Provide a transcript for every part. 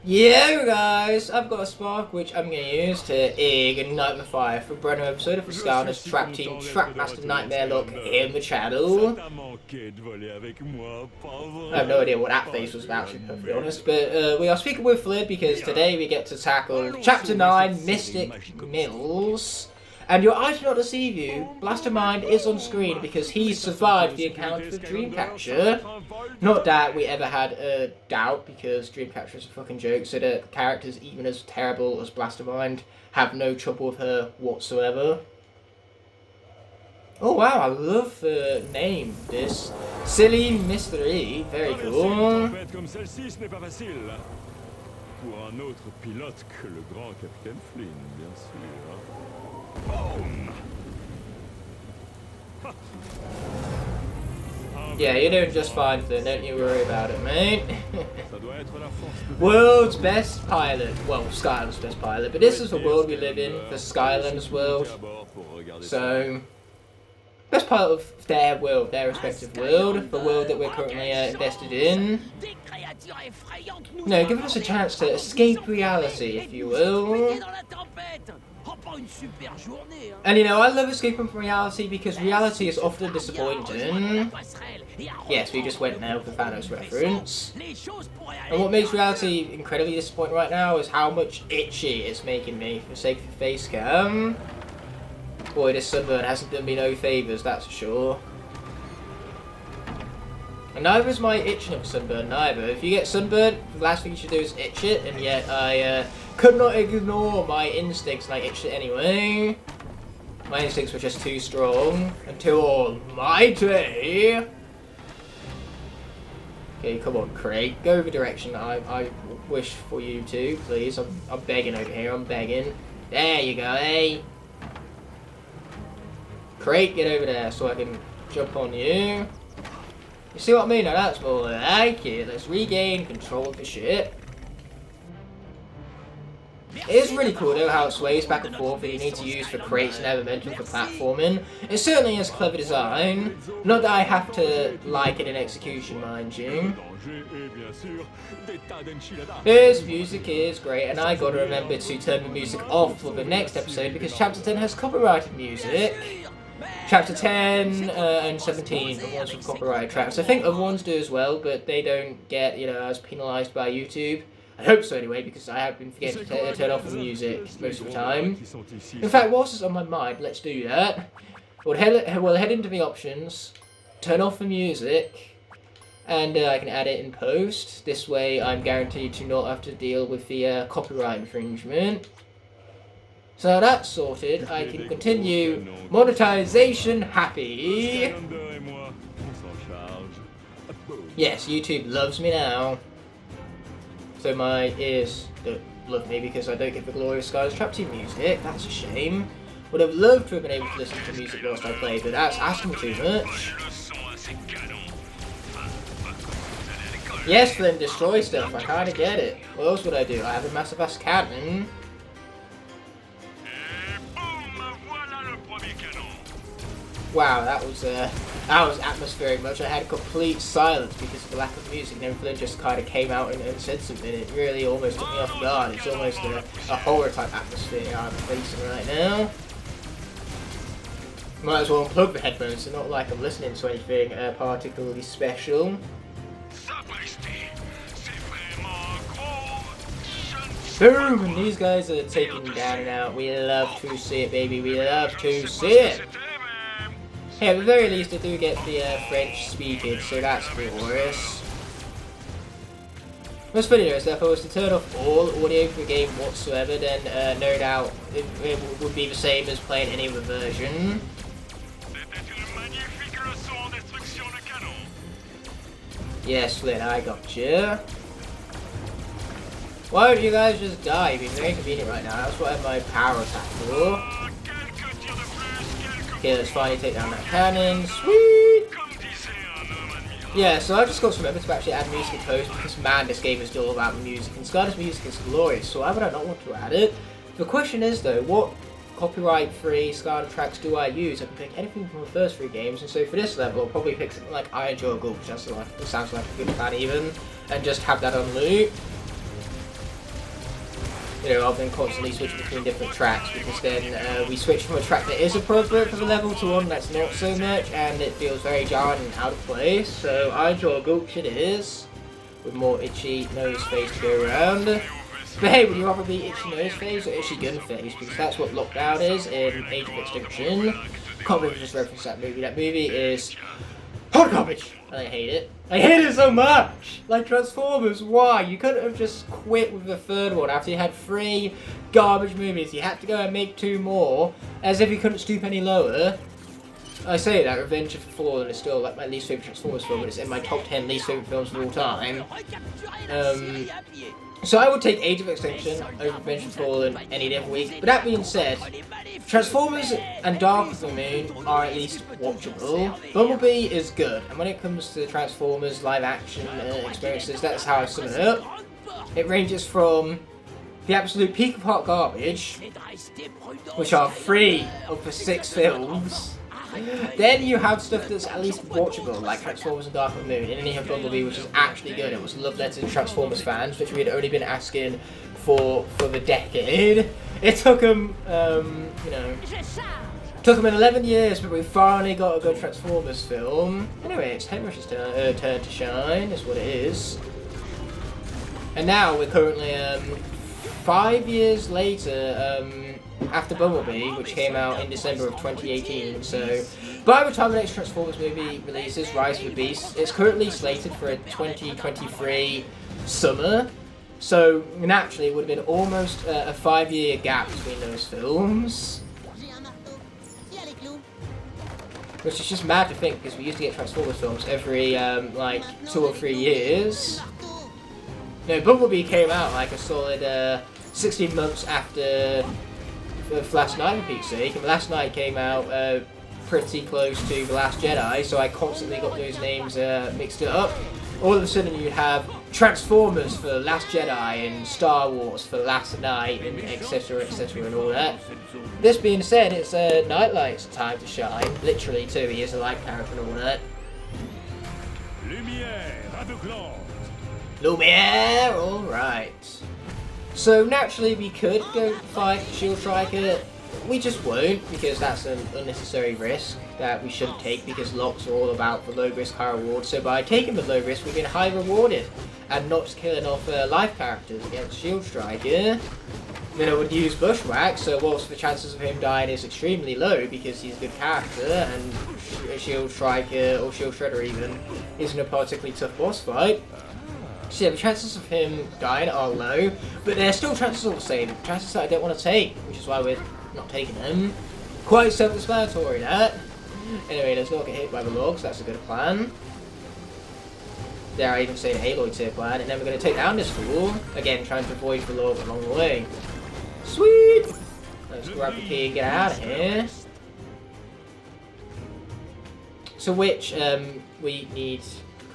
Yeah, guys, I've got a spark which I'm going to use to ignite the fire for a brand new episode of the Skylanders Trap Team Trapmaster Nightmare Locke in the channel. I have no idea what that face was about, to be perfectly honest, but we are speaking with Flynn because today we get to tackle Chapter 9, Mystic Mills. And your eyes do not deceive you, Blastermind is on screen because he survived the encounter with Dreamcatcher. Not that we ever had a doubt, because Dreamcatcher is a fucking joke, so that characters even as terrible as Blastermind have no trouble with her whatsoever. Oh wow, I love the name, this. Silly Mystery, very cool. Pour un autre pilote que le grand capitaine Flynn, bien sûr. Boom! Yeah, you're doing just fine, Flynn. Don't you worry about it, mate. World's best pilot. Well, Skylanders' best pilot. But this is the world we live in, the Skylanders world. So, best pilot of their world, their respective world, the world that we're currently invested in. No, give us a chance to escape reality, if you will. And you know, I love escaping from reality because reality is often disappointing. Yes, we just went now with the Thanos reference. And what makes reality incredibly disappointing right now is how much itchy it's making me for the sake of the face cam. Boy, this sunburn hasn't done me no favours, that's for sure. And neither is my itching of sunburn, neither. If you get sunburn, the last thing you should do is itch it, and yet I could not ignore my instincts and I itched it anyway. My instincts were just too strong and too almighty. Okay, come on, Craig. Go the direction I wish for you to, please. I'm begging over here, I'm begging. There you go, eh? Craig, get over there so I can jump on you. You see what I mean? Now that's more like it. Let's regain control of the ship. It is really cool though how it sways back and forth that you need to use for crates and elemental for platforming. It certainly has clever design. Not that I have to like it in execution, mind you. This music is great, and I gotta remember to turn the music off for the next episode because Chapter 10 has copyrighted music. Chapter 10 and 17 are ones with copyright tracks. I think other ones do as well, but they don't get, you know, as penalised by YouTube. I hope so anyway, because I have been forgetting to turn off the music most of the time. In fact, whilst it's on my mind, let's do that. We'll head into the options, turn off the music, and I can add it in post. This way I'm guaranteed to not have to deal with the copyright infringement. So that's sorted, I can continue monetization happy. Yes, YouTube loves me now. So my ears don't love me because I don't get the glorious Skylanders Trap Team music. That's a shame. Would have loved to have been able to listen to music whilst I played, but that's asking too much. Yes, Flynn, destroy stuff. I kinda get it. What else would I do? I have a massive ass cannon. Wow, that was atmospheric much. I had complete silence because of the lack of music, and then Flynn just kind of came out and said something. It really almost took me off guard. It's almost a horror type atmosphere I'm facing right now. Might as well unplug the headphones, so not like I'm listening to anything particularly special. Boom! And these guys are taking down and out. We love to see it, baby. We love to see it. Hey, at the very least, I do get the French speaking, so that's glorious. What's funny though is that if I was to turn off all audio for the game whatsoever, then no doubt it would be the same as playing any other version. Yes, Flynn, I got you. Why don't you guys just die? You're being very convenient right now. That's what I have my power attack for. Okay, let's finally take down that cannon. Sweet! Yeah, so I just got to remember to actually add music in post because man, this game is all about music, and Skylanders music is glorious, so why would I not want to add it? The question is though, what copyright-free Skylander tracks do I use? I can pick anything from the first 3 games, and so for this level I'll probably pick something like Iron Juggle, which sounds like a good plan even, and just have that on loop. You know, rather than constantly switching between different tracks, because then we switch from a track that is appropriate for the level to one that's not so much, and it feels very jarring and out of place. So I draw a Gulch it is, with more itchy nose phase to go around. But hey, would you rather be itchy nose phase or itchy gun phase? Because that's what Lockdown is in Age of Extinction. Can't believe I just referenced that movie. That movie is hot garbage, and I hate it. I hate it so much! Like Transformers, why? You couldn't have just quit with the third one after you had 3 garbage movies. You had to go and make 2 more, as if you couldn't stoop any lower. I say that, Revenge of the Fallen is still like my least favourite Transformers film, but it's in my top 10 least favourite films of all time. So I would take Age of Extinction over Revenge of the Fallen any day of the week. But that being said, Transformers and Dark of the Moon are at least watchable. Bumblebee is good, and when it comes to Transformers live action experiences, that's how I sum it up. It ranges from the absolute peak of hot garbage, which are 3 of the 6 films. Then you have stuff that's at least watchable, like Transformers and Dark of the Moon, and then you have Bumblebee, which is actually good. It was a love letter to Transformers fans, which we had only been asking for the decade. It took them, took them 11 years, but we finally got a good Transformers film. Anyway, it's Henry's turn to shine, is what it is. And now we're currently 5 years later, after Bumblebee, which came out in December of 2018, so by the time the next Transformers movie releases, Rise of the Beast, it's currently slated for a 2023 summer, so naturally it would have been almost a 5-year gap between those films. Which is just mad to think, because we used to get Transformers films every, like, 2 or 3 years. No, Bumblebee came out like a solid 16 months after the Last Night, for Pete's sake, and Last Night came out pretty close to The Last Jedi, so I constantly got those names mixed up. All of a sudden you have Transformers for Last Jedi and Star Wars for Last Night, and etc, and all that. This being said, it's Nightlight's time to shine, literally too, he is a light character and all that. Lumiere, alright. So naturally we could go fight Shield Striker, we just won't, because that's an unnecessary risk that we shouldn't take, because Locks are all about the low risk, high reward. So by taking the low risk, we've been high rewarded, and not just killing off life characters against Shield Striker. Then I would use Bushwhack, so whilst the chances of him dying is extremely low, because he's a good character, and Shield Striker, or Shield Shredder even, isn't a particularly tough boss fight. So yeah, the chances of him dying are low, but they're still chances all the same. Chances that I don't want to take, which is why we're not taking them. Quite self-explanatory, that. Anyway, let's not get hit by the logs, that's a good plan. Dare I even say an Aloy tier plan, and then we're going to take down this fool. Again, trying to avoid the log along the way. Sweet! Let's grab the key and get out of here. So which, we need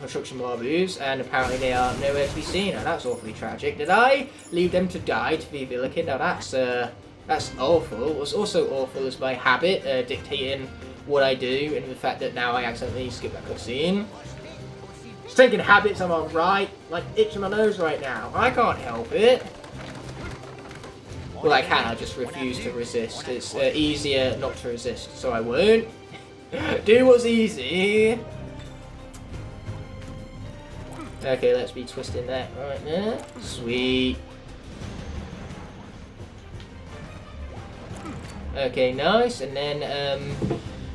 construction marbles, and apparently they are nowhere to be seen. Now that's awfully tragic. Did I leave them to die to be Villikin? Now that's awful. What's also awful is my habit dictating what I do, and the fact that now I accidentally skip that cutscene. Stinking habits, I'm on right, like itching my nose right now. I can't help it. Well, I can, I just refuse to resist. It's easier not to resist, so I won't. Do what's easy. Okay, let's be twisting that right there. Sweet. Okay, nice. And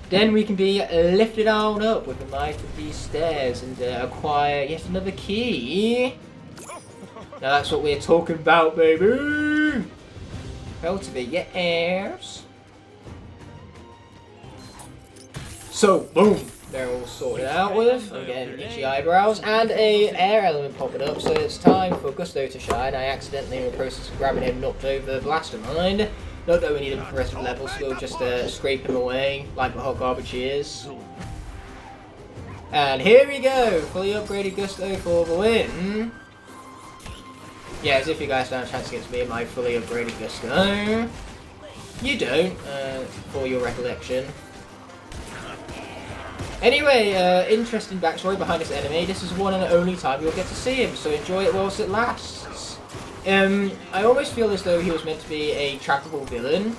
then we can be lifted on up with the might of these stairs and acquire yet another key. Now that's what we're talking about, baby. Cultivate your heirs. So, boom. They're all sorted out with. I'm getting itchy eyebrows and a air element popping up, so it's time for Gusto to shine. I accidentally, in the process of grabbing him, knocked over Blaster Mind. Not that we need him for the rest of the level, so we'll just scrape him away like the hot garbage he is. And here we go! Fully upgraded Gusto for the win. Yeah, as if you guys don't have a chance against me in my fully upgraded Gusto. You don't, for your recollection. Anyway, interesting backstory behind this enemy. This is one and only time you'll get to see him, so enjoy it whilst it lasts. I almost feel as though he was meant to be a trackable villain.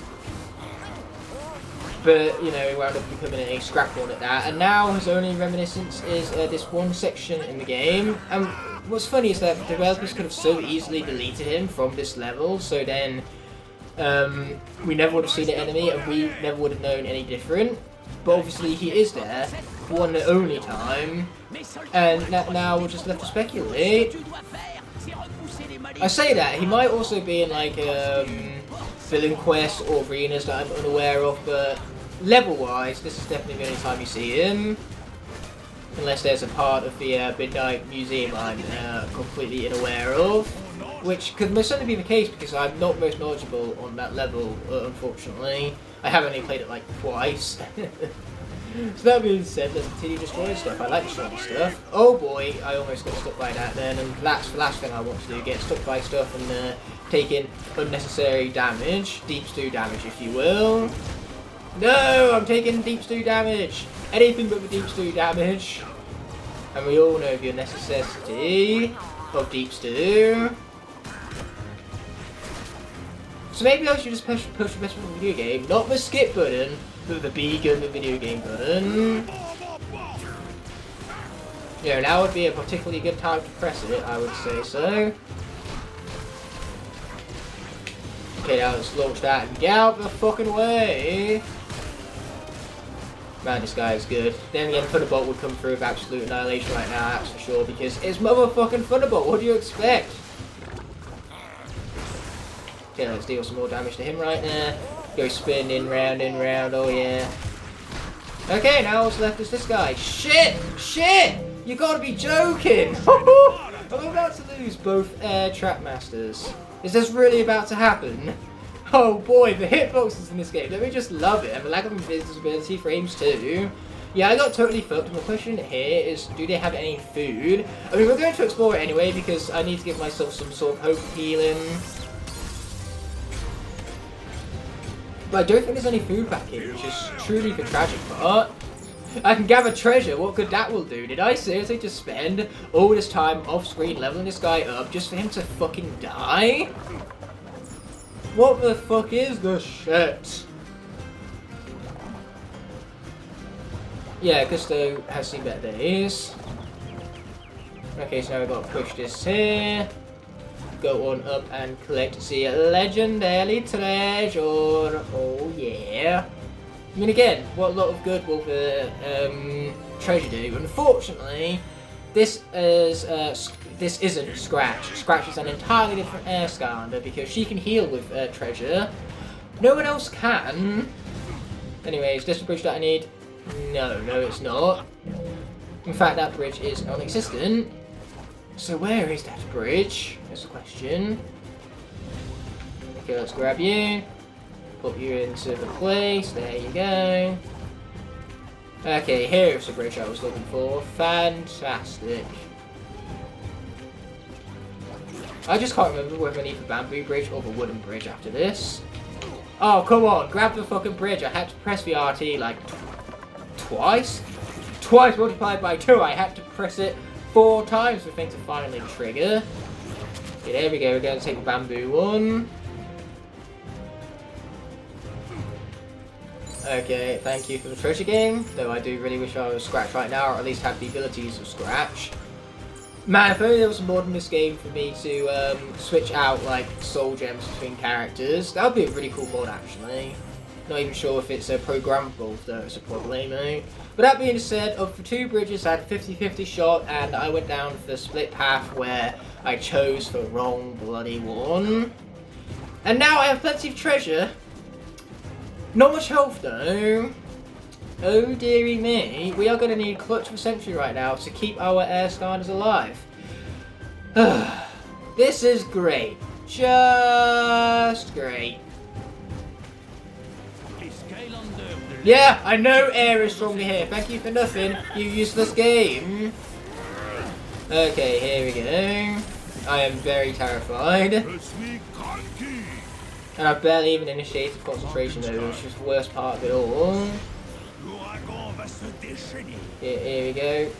But, you know, he wound up becoming a scrap one at that. And now his only reminiscence is this one section in the game. And what's funny is that the developers could have so easily deleted him from this level. So then we never would have seen the enemy and we never would have known any different. But obviously he is there, for one and only time. And now we're just left to speculate. I say that, he might also be in like villain quests or arenas that I'm unaware of, but level-wise, this is definitely the only time you see him. Unless there's a part of the Midnight Museum I'm completely unaware of. Which could most certainly be the case because I'm not most knowledgeable on that level, unfortunately. I have only played it like twice. So that being said, let's continue destroying stuff. I like destroying stuff. Oh boy, I almost got stuck by that then, and that's the last thing I want to do, get stuck by stuff and taking unnecessary damage. Deep stew damage, if you will. No, I'm taking deep stew damage. Anything but the deep stew damage. And we all know the necessity of deep stew. So maybe I should just push the best button of the video game, not the skip button, but the B gun the video game button. Yeah, now would be a particularly good time to press it, I would say so. Okay, now let's launch that and get out the fucking way. Man, this guy is good. Then again, Thunderbolt would come through with absolute annihilation right now, that's for sure, because it's motherfucking Thunderbolt, what do you expect? Okay, let's deal some more damage to him right there. Go spinning round and round, oh yeah. Okay, now what's left is this guy. Shit! Shit! You gotta be joking! I'm about to lose both Air Trap Masters. Is this really about to happen? Oh boy, the hitboxes in this game, don't we just love it? And the lack of invisibility frames too. Yeah, I got totally fucked. And the question here is, do they have any food? I mean, we're going to explore it anyway because I need to give myself some sort of hope of healing. But I don't think there's any food back here, which is truly the tragic part. I can gather treasure, what good that will do? Did I seriously just spend all this time off screen leveling this guy up just for him to fucking die? What the fuck is this shit? Yeah, Gusto has seen better days. Okay, so now we've got to push this here. Go on up and collect the legendary treasure. Oh yeah. I mean, again, what a lot of good will the treasure do? Unfortunately, this isn't Scratch. Scratch is an entirely different Skylander because she can heal with treasure. No one else can. Anyways, this is the bridge that I need. No, it's not. In fact, that bridge is non-existent. So where is that bridge? That's the question. Okay, let's grab you. Put you into the place. There you go. Okay, here's the bridge I was looking for. Fantastic. I just can't remember whether I need the bamboo bridge or the wooden bridge after this. Oh, come on. Grab the fucking bridge. I had to press the RT like twice. Twice multiplied by 2. I had to press it 4 times for the thing to finally trigger. Okay, there we go. We're going to take the bamboo one. Okay, thank you for the treasure game. Though I do really wish I was Scratch right now, or at least had the abilities of Scratch. Man, if only there was more in this game for me to switch out like soul gems between characters. That would be a really cool mod actually. Not even sure if it's programmable though, it's a problemo. But that being said, of the 2 bridges I had 50-50 shot and I went down the split path where I chose the wrong bloody one. And now I have plenty of treasure. Not much health though. Oh dearie me, we are going to need Clutch of the Century right now to keep our Air Skylanders alive. This is great. Just great. Yeah, I know air is stronger here. Thank you for nothing, you useless game. Okay, here we go. I am very terrified. And I've barely even initiated concentration mode, which is the worst part of it all. Here we go.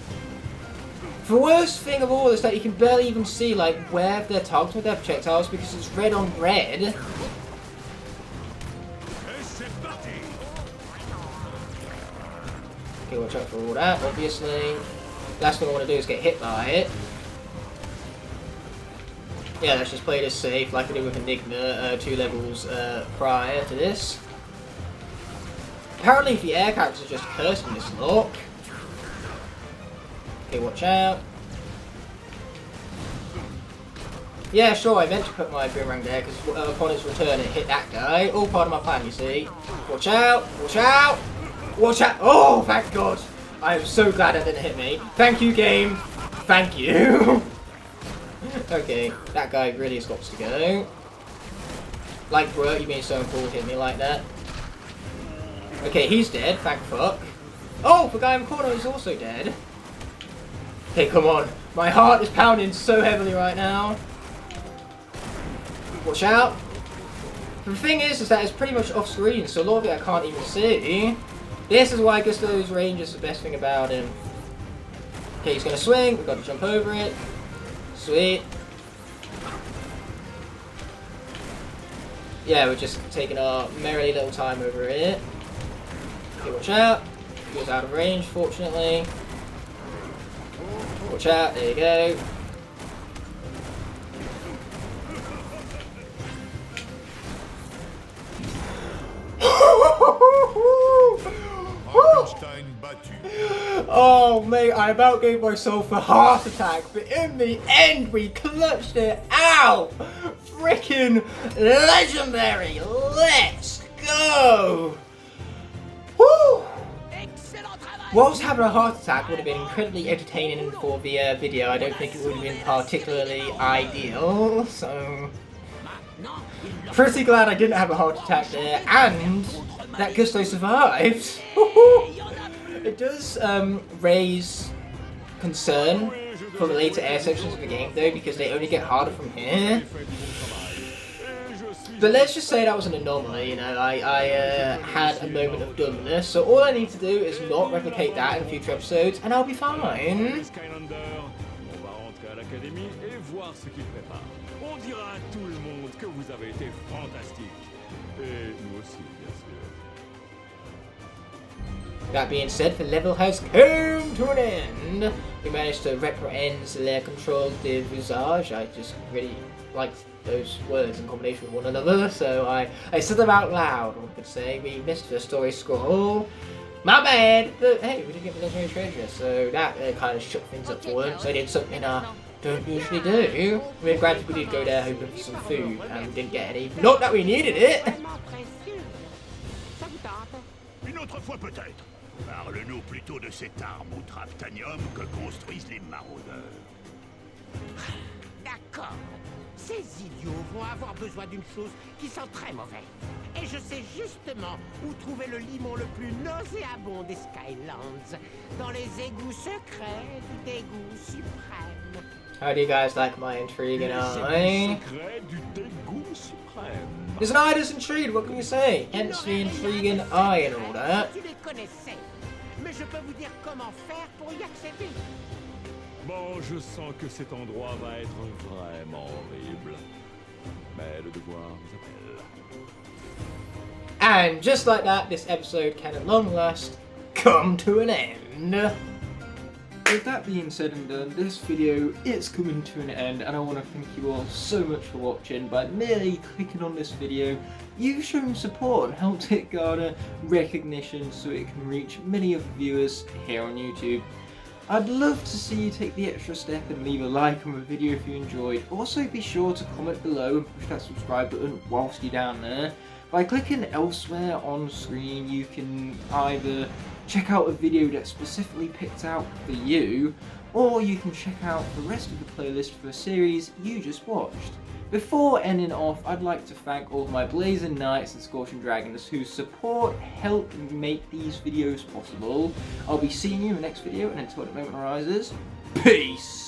The worst thing of all is that you can barely even see like where they're targeted with their projectiles because it's red on red. Okay, watch out for all that, obviously. Last thing I want to do is get hit by it. Yeah, let's just play this safe like I did with Enigma 2 levels prior to this. Apparently the air characters are just cursed in this Locke. Okay, watch out. Yeah, sure, I meant to put my boomerang there because upon its return it hit that guy. All part of my plan, you see. Watch out! Watch out! Watch out! Oh, thank God! I am so glad that didn't hit me. Thank you, game. Thank you. Okay, that guy really has got to go. Like, bro, you being so cool hit me like that. Okay, he's dead. Thank fuck. Oh, the guy in the corner is also dead. Okay, come on. My heart is pounding so heavily right now. Watch out. The thing is that it's pretty much off screen, so a lot of it I can't even see. This is why Gusto's range is the best thing about him. Okay, he's gonna swing. We've got to jump over it. Sweet. Yeah, we're just taking our merry little time over it. Okay, watch out. He goes out of range, fortunately. Watch out. There you go. Oh mate, I about gave myself a heart attack, but in the end we clutched it out! Freaking legendary! Let's go! Woo! Whilst having a heart attack would have been incredibly entertaining for the video, I don't think it would have been particularly ideal, so... Pretty glad I didn't have a heart attack there, and that Gusto survived. It does raise concern for the later air sections of the game though, because they only get harder from here. But let's just say that was an anomaly, you know, I had a moment of dumbness, so all I need to do is not replicate that in future episodes, and I'll be fine. Skylander, on va rentrer à l'académie et voir ce qu'il prépare. On dira à tout le monde que vous avez été fantastique. Et nous aussi, bien sûr. That being said, the level has come to an end. We managed to reprehend le control de visage. I just really liked those words in combination with one another, so I said them out loud. One could say we missed the story scroll. My bad! But hey, we did get the legendary treasure, so that kind of shook things up for once. I did something I don't usually do. I mean, granted, we did go there hoping for some food, and we didn't get any. Not that we needed it! Une autre fois peut-être. Parle-nous plutôt de cette arme au traptanium que construisent les maraudeurs. D'accord. Ces idiots vont avoir besoin d'une chose qui sent très mauvais. Et je sais justement où trouver le limon le plus nauséabond des Skylands. Dans les égouts secrets du dégoût suprême. How do you guys like my intriguing eye? Secret du dégoût suprême. There's an eye that's intrigued, what can you say? Hence the intriguing eye and all that. Tu les connaissais, mais je peux vous dire comment faire pour y accéder. Bon, je sens que cet endroit va être vraiment horrible. Mais le devoir nous appelle. And just like that, this episode can at long last come to an end. With that being said and done, this video is coming to an end, and I want to thank you all so much for watching. By merely clicking on this video, you've shown support and helped it garner recognition so it can reach many of the viewers here on YouTube. I'd love to see you take the extra step and leave a like on the video if you enjoyed. Also be sure to comment below and push that subscribe button whilst you're down there. By clicking elsewhere on screen, you can either check out a video that's specifically picked out for you, or you can check out the rest of the playlist for a series you just watched. Before ending off, I'd like to thank all of my Blazing Knights and Scorching Dragons whose support helped make these videos possible. I'll be seeing you in the next video, and until that moment arises, peace!